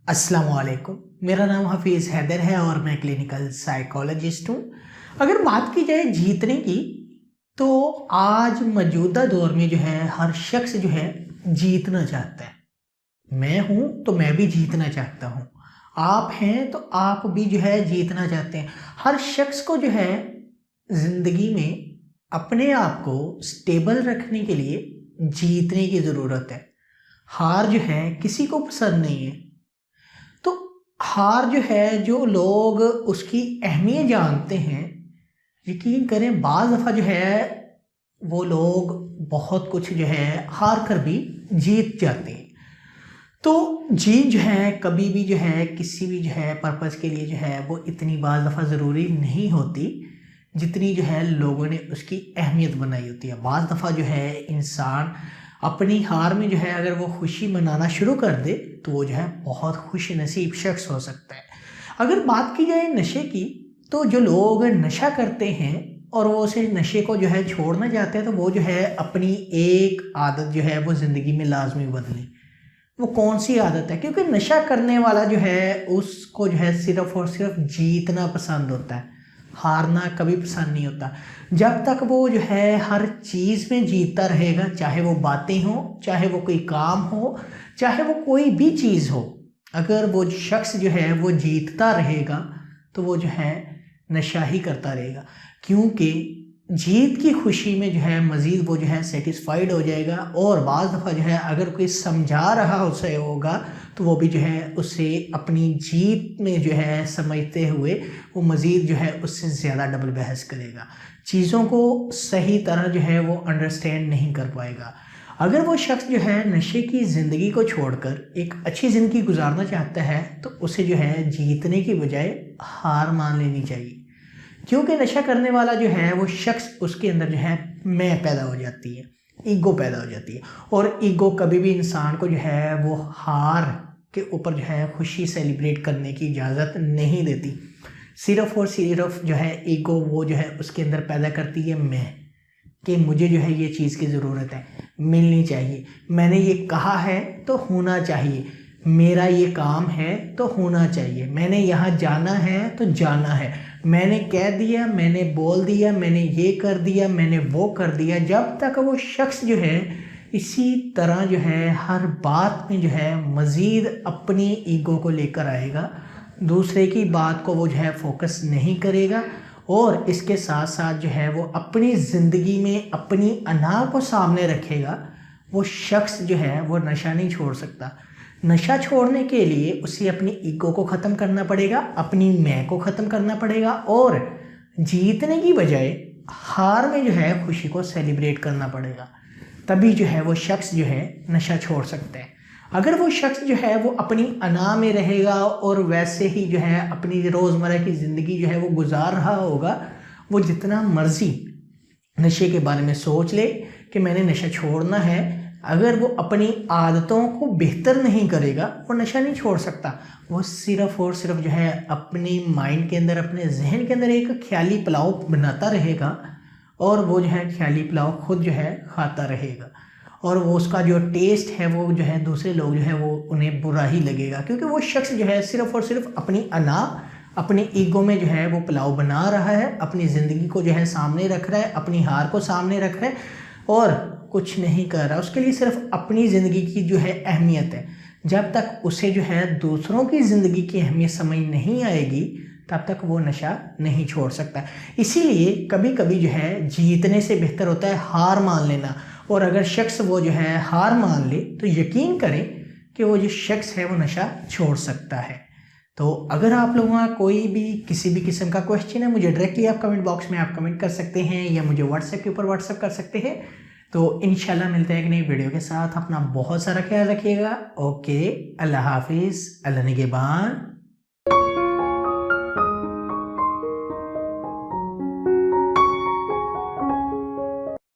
अस्सलाम वालेकुम। मेरा नाम हफीज़ हैदर है और मैं क्लिनिकल साइकोलॉजिस्ट हूँ। अगर बात की जाए जीतने की, तो आज मौजूदा दौर में जो है हर शख्स जो है जीतना चाहता है। मैं हूँ तो मैं भी जीतना चाहता हूँ, आप हैं तो आप भी जो है जीतना चाहते हैं। हर शख्स को जो है ज़िंदगी में अपने आप को स्टेबल रखने के लिए जीतने की ज़रूरत है। हार जो है किसी को पसंद नहीं है। तो हार जो है, जो लोग उसकी अहमियत जानते हैं, यकीन करें बाज़ दफ़ा जो है वो लोग बहुत कुछ जो है हार कर भी जीत जाते हैं। तो जीत जो है कभी भी जो है किसी भी जो है पर्पज़ के लिए जो है वो इतनी बाज़ दफ़ा ज़रूरी नहीं होती जितनी जो है लोगों ने उसकी अहमियत बनाई होती है। बाज़ दफ़ा जो है इंसान अपनी हार में जो है अगर वो खुशी मनाना शुरू कर दे तो वो जो है बहुत खुश नसीब शख्स हो सकता है। अगर बात की जाए नशे की, तो जो लोग नशा करते हैं और वो उसे नशे को जो है छोड़ना चाहते हैं, तो वो जो है अपनी एक आदत जो है वो ज़िंदगी में लाजमी बदलें। वो कौन सी आदत है? क्योंकि नशा करने वाला जो है उसको जो है सिर्फ और सिर्फ जीतना पसंद होता है, हारना कभी पसंद नहीं होता। जब तक वो जो है हर चीज़ में जीतता रहेगा, चाहे वो बातें हो, चाहे वो कोई काम हो, चाहे वो कोई भी चीज़ हो, अगर वो शख्स जो है वो जीतता रहेगा तो वो जो है नशा ही करता रहेगा। क्योंकि जीत की खुशी में जो है मज़ीद वो जो है सेटिस्फाइड हो जाएगा। और बाज़ दफ़ा जो है अगर कोई समझा रहा उसे होगा तो वो भी जो है उससे अपनी जीत में जो है समझते हुए वो मज़ीद जो है उससे ज़्यादा डबल बहस करेगा, चीज़ों को सही तरह जो है वो अंडरस्टैंड नहीं कर पाएगा। अगर वो शख्स जो है नशे की ज़िंदगी को छोड़कर एक अच्छी ज़िंदगी गुजारना चाहता है तो उसे जो है जीतने की बजाय हार मान लेनी चाहिए। क्योंकि नशा करने वाला जो है वो शख्स, उसके अंदर जो है मैं पैदा हो जाती है, ईगो पैदा हो जाती है। और ईगो कभी भी इंसान को जो है वो हार के ऊपर जो है खुशी सेलिब्रेट करने की इजाज़त नहीं देती। सिर्फ़ और सिर्फ जो है ईगो वो जो है उसके अंदर पैदा करती है मैं, कि मुझे जो है ये चीज़ की ज़रूरत है, मिलनी चाहिए, मैंने ये कहा है तो होना चाहिए, मेरा ये काम है तो होना चाहिए, मैंने यहाँ जाना है तो जाना है, मैंने कह दिया, मैंने बोल दिया, मैंने ये कर दिया, मैंने वो कर दिया। जब तक वो शख्स जो है इसी तरह जो है हर बात में जो है मज़ीद अपनी ईगो को लेकर आएगा, दूसरे की बात को वो जो है फोकस नहीं करेगा, और इसके साथ साथ जो है वो अपनी ज़िंदगी में अपनी अना को सामने रखेगा, वो शख्स जो है वो नशा नहीं छोड़ सकता। नशा छोड़ने के लिए उसे अपनी ईगो को ख़त्म करना पड़ेगा, अपनी मैं को ख़त्म करना पड़ेगा, और जीतने की बजाय हार में जो है खुशी को सेलिब्रेट करना पड़ेगा। तभी जो है वो शख्स जो है नशा छोड़ सकता है। अगर वो शख्स जो है वो अपनी अना में रहेगा और वैसे ही जो है अपनी रोज़मर्रा की ज़िंदगी जो है वो गुजार रहा होगा, वो जितना मर्ज़ी नशे के बारे में सोच ले कि मैंने नशा छोड़ना है, अगर वो अपनी आदतों को बेहतर नहीं करेगा वो नशा नहीं छोड़ सकता। वो सिर्फ़ और सिर्फ जो है अपने माइंड के अंदर, अपने जहन के अंदर एक ख्याली पुलाव बनाता रहेगा, और वो जो है ख्याली पुलाव खुद जो है खाता रहेगा, और वो उसका जो टेस्ट है वो जो है दूसरे लोग जो है वो उन्हें बुरा ही लगेगा। क्योंकि वो शख्स जो है सिर्फ़ और सिर्फ अपनी अना, अपने ईगो में जो है वो पुलाव बना रहा है, अपनी ज़िंदगी को जो है सामने रख रहा है, अपनी हार को सामने रख रहा है और कुछ नहीं कर रहा। उसके लिए सिर्फ अपनी ज़िंदगी की जो है अहमियत है। जब तक उसे जो है दूसरों की ज़िंदगी की अहमियत समझ नहीं आएगी तब तक वो नशा नहीं छोड़ सकता। इसीलिए कभी कभी जो है जीतने से बेहतर होता है हार मान लेना। और अगर शख्स वो जो है हार मान ले तो यकीन करें कि वो जो शख्स है वो नशा छोड़ सकता है। तो अगर आप लोगों का कोई भी किसी भी किस्म का क्वेश्चन है, मुझे डायरेक्टली आप कमेंट बॉक्स में आप कमेंट कर सकते हैं या मुझे व्हाट्सएप के ऊपर व्हाट्सएप कर सकते हैं। तो इंशाल्लाह मिलते हैं एक नई वीडियो के साथ। अपना बहुत सारा ख्याल रखिएगा। ओके, अल्लाह हाफिज़, अल्लाह निगहबान।